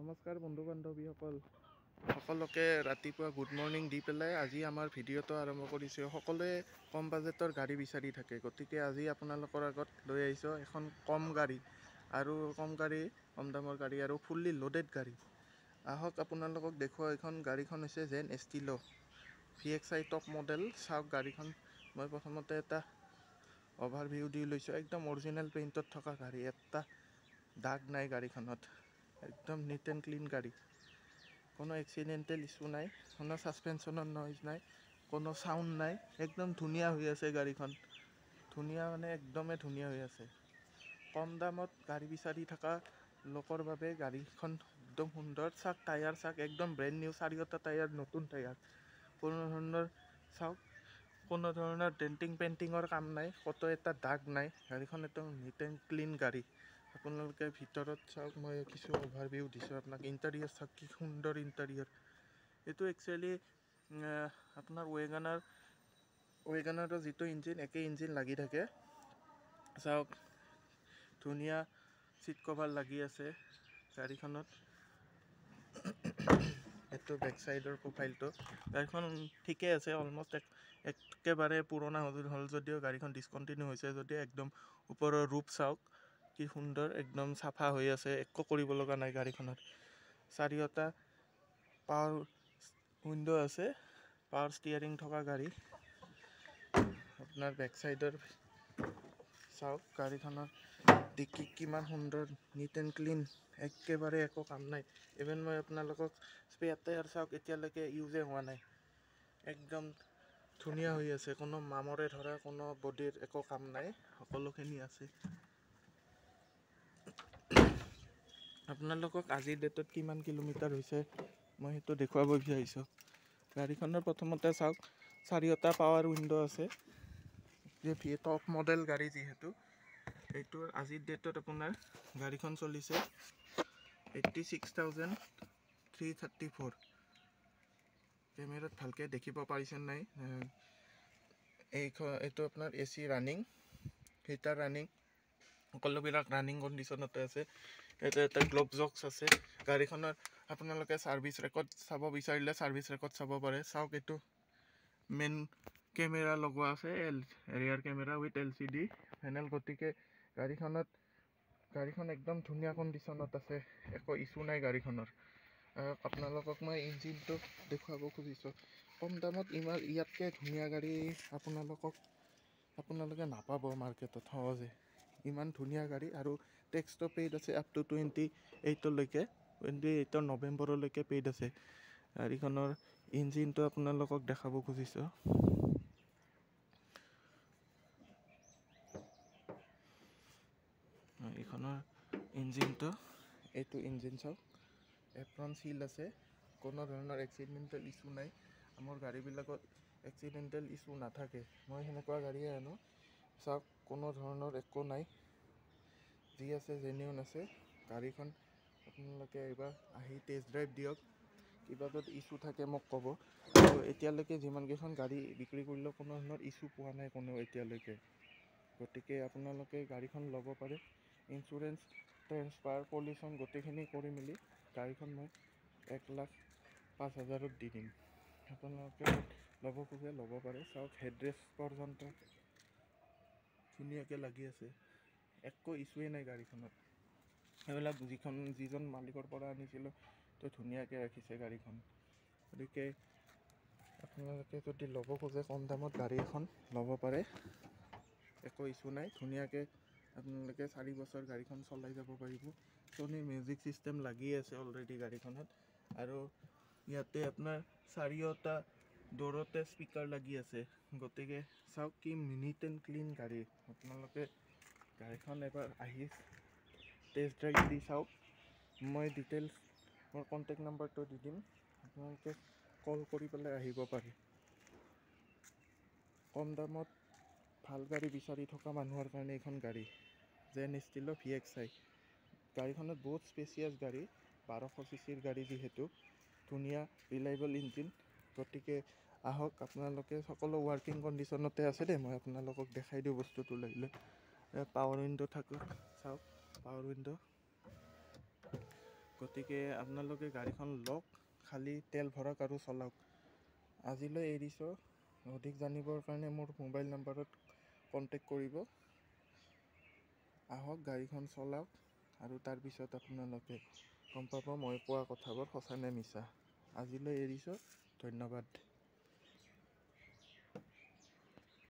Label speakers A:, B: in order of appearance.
A: নমস্কাৰ বন্ধু বান্ধৱীসকল সকলোকে ৰাতিপুৱা গুড মৰ্ণিং দি পেলাই আজি আমাৰ ভিডিঅ'টো আৰম্ভ কৰিছোঁ। সকলোৱে কম বাজেটৰ গাড়ী বিচাৰি থাকে, গতিকে আজি আপোনালোকৰ আগত লৈ আহিছোঁ এখন কম দামৰ গাড়ী আৰু ফুল্লি লোডেড গাড়ী। আহক আপোনালোকক দেখুৱাওঁ। এইখন গাড়ীখন হৈছে যেন এষ্টিলো VXI টপ মডেল। চাওক গাড়ীখন মই প্ৰথমতে এটা অভাৰভিউ দি লৈছোঁ। একদম অৰিজিনেল পেইণ্টত থকা গাড়ী, এটা দাগ নাই গাড়ীখনত। একদম নিট এণ্ড ক্লিন গাড়ী, কোনো এক্সিডেণ্টেল ইছ্যু নাই, কোনো ছাছপেনশ্যনৰ নইজ নাই, কোনো চাউণ্ড নাই। একদম ধুনীয়া হৈ আছে গাড়ীখন, ধুনীয়া মানে একদমেই ধুনীয়া হৈ আছে। কম দামত গাড়ী বিচাৰি থকা লোকৰ বাবে গাড়ীখন একদম সুন্দৰ। চাওক টায়াৰ চাওক, একদম ব্ৰেণ্ড নিউ, চাৰিওটা টায়াৰ নতুন টায়াৰ। কোনো ধৰণৰ চাওক, কোনো ধৰণৰ ডেণ্টিং পেইণ্টিঙৰ কাম নাই, ক'তো এটা দাগ নাই। গাড়ীখন একদম নিট এণ্ড ক্লিন গাড়ী। আপোনালোকে ভিতৰত চাওক, মই কিছু অভাৰভিউ দিছোঁ আপোনাক। ইণ্টাৰিয়ৰ চাওক, কি সুন্দৰ ইণ্টাৰিয়ৰ। এইটো একচুৱেলি আপোনাৰ ৱেগানাৰৰ যিটো ইঞ্জিন, একেই ইঞ্জিন লাগি থাকে। চাওক ধুনীয়া চিট কভাৰ লাগি আছে গাড়ীখনত। এইটো বেক চাইডৰ প্ৰফাইলটো। গাড়ীখন ঠিকে আছে, অলমষ্ট একেবাৰে পুৰণা হ'ল যদিও গাড়ীখন ডিছকণ্টিনিউ হৈছে যদিও একদম ওপৰৰ ৰূপ চাওক কি সুন্দৰ, একদম চাফা হৈ আছে, একো কৰিব লগা নাই গাড়ীখনত। চাৰিওটা পাৱাৰ উইণ্ডো আছে, পাৱাৰ ষ্টিয়াৰিং থকা গাড়ী। আপোনাৰ বেক চাইডৰ চাওক, গাড়ীখনৰ ডিকি কিমান সুন্দৰ, নিট এণ্ড ক্লিন, একেবাৰে একো কাম নাই। ইভেন মই আপোনালোকক স্পেয়াৰ টায়াৰ চাওক, এতিয়ালৈকে ইউজে হোৱা নাই, একদম ধুনীয়া হৈ আছে। কোনো মামৰে ধৰা কোনো বডিৰ একো কাম নাই, সকলোখিনি আছে। আপোনালোকক আজিৰ ডেটত কিমান কিলোমিটাৰ হৈছে মই সেইটো দেখুৱাব বিচাৰিছোঁ। গাড়ীখনৰ প্ৰথমতে চাওক, চাৰিওটা পাৱাৰ উইণ্ডো আছে। টপ মডেল গাড়ী যিহেতু, এইটোৰ আজিৰ ডেটত আপোনাৰ গাড়ীখন চলিছে 86,334। কেমেৰাত ভালকৈ দেখিব পাৰিছে নাই? এইটো আপোনাৰ AC ৰানিং, হিটাৰ ৰানিং, সকলোবিলাক ৰানিং কণ্ডিশ্যনতে আছে। ইয়াতে এটা গ্ল'ভ জক্স আছে। গাড়ীখনৰ আপোনালোকে ছাৰ্ভিচ ৰেকৰ্ড চাব বিচাৰিলে ছাৰ্ভিচ ৰেকৰ্ড চাব পাৰে। চাওক, এইটো মেইন কেমেৰা লগোৱা আছে, ৰিয়াৰ কেমেৰা উইথ LCD পেনেল। গতিকে গাড়ীখন একদম ধুনীয়া কণ্ডিশ্যনত আছে, একো ইছ্যু নাই গাড়ীখনৰ। আপোনালোকক মই ইঞ্জিনটো দেখুৱাব খুজিছোঁ। কম দামত ইয়াতকৈ ধুনীয়া গাড়ী আপোনালোকে নাপাব মাৰ্কেটত সহজে। ইমান ধুনীয়া গাড়ী, আৰু টেক্সটো পেইড আছে আপ টু 28 নৱেম্বৰলৈকে পেইড আছে। গাড়ীখনৰ ইঞ্জিনটো আপোনালোকক দেখাব খুজিছোঁ। এইখনৰ ইঞ্জিনটো, এইটো ইঞ্জিন চাওক, এপ্ৰন চিল আছে, কোনো ধৰণৰ এক্সিডেণ্টেল ইছ্যু নাই। আমাৰ গাড়ীবিলাকত এক্সিডেণ্টেল ইছ্যু নাথাকে, মই সেনেকুৱা গাড়ীয়ে আনো। চাওক, কোনো ধৰণৰ একো নাই, যি আছে জেনিউন আছে। গাড়ীখন আপোনালোকে এইবাৰ আহি টেষ্ট ড্ৰাইভ দিয়ক। কিবা যদি ইছ্যু থাকে মোক ক'ব। আৰু এতিয়ালৈকে যিমানকেইখন গাড়ী বিক্ৰী কৰিলেও কোনো ধৰণৰ ইছ্যু পোৱা নাই কোনেও এতিয়ালৈকে। গতিকে আপোনালোকে গাড়ীখন ল'ব পাৰে। ইঞ্চুৰেঞ্চ, ট্ৰেন্সফাৰ, পলিউশ্যন গোটেইখিনি কৰি মেলি গাড়ীখন মই 1,05,000 দি দিম। আপোনালোকে ল'ব খোজে ল'ব পাৰে। চাওক, হেডৰেষ্ট পৰ্যন্ত ধুনীয়াকৈ লাগি আছে, একো ইছ্যুৱে নাই গাড়ীখনত। এইবিলাক যিজন মালিকৰ পৰা আনিছিলোঁ তো ধুনীয়াকৈ ৰাখিছে গাড়ীখন। গতিকে আপোনালোকে যদি ল'ব খোজে কম দামত গাড়ী এখন ল'ব পাৰে, একো ইছ্যু নাই। ধুনীয়াকৈ আপোনালোকে 4 বছৰ গাড়ীখন চলাই যাব পাৰিব। ছনীৰ মিউজিক ছিষ্টেম লাগি আছে অলৰেডি গাড়ীখনত, আৰু ইয়াতে আপোনাৰ চাৰিওটা ডোৰতে স্পীকাৰ লাগি আছে। গতিকে চাওক, কি নিট এণ্ড ক্লিন গাড়ী। আপোনালোকে গাড়ীখন এবাৰ আহি টেষ্ট ড্ৰাইভ দি চাওক। মই ডিটেইলছ, মোৰ কণ্টেক্ট নাম্বাৰটো দি দিম, আপোনালোকে কল কৰি পেলাই আহিব পাৰে। কম দামত ভাল গাড়ী বিচাৰি থকা মানুহৰ কাৰণে এইখন গাড়ী যেন এষ্টিলো VXI। গাড়ীখনত বহুত স্পেচিয়াছ গাড়ী, 1200 CCৰ গাড়ী যিহেতু, ধুনীয়া ৰিলায়েবল ইঞ্জিন। গতিকে আহক, আপোনালোকে সকলো ৱৰ্কিং কণ্ডিশ্যনতে আছে দেই। মই আপোনালোকক দেখাই দিওঁ বস্তুটো লাগিলে। পাৱাৰ উইণ্ডো থাকক, চাওক পাৱাৰ উইণ্ডো, গতিকে আপোনালোকে গাড়ীখন লওক, খালি তেল ভৰাওক আৰু চলাওক। আজিলৈ এৰিছোঁ। অধিক জানিবৰ কাৰণে মোৰ মোবাইল নম্বৰত কণ্টেক্ট কৰিব। আহক, গাড়ীখন চলাওক আৰু তাৰপিছত আপোনালোকে গম পাব মই কোৱা কথাবোৰ সঁচা নে মিছা। আজিলৈ এৰিছোঁ। ধন্যবাদ।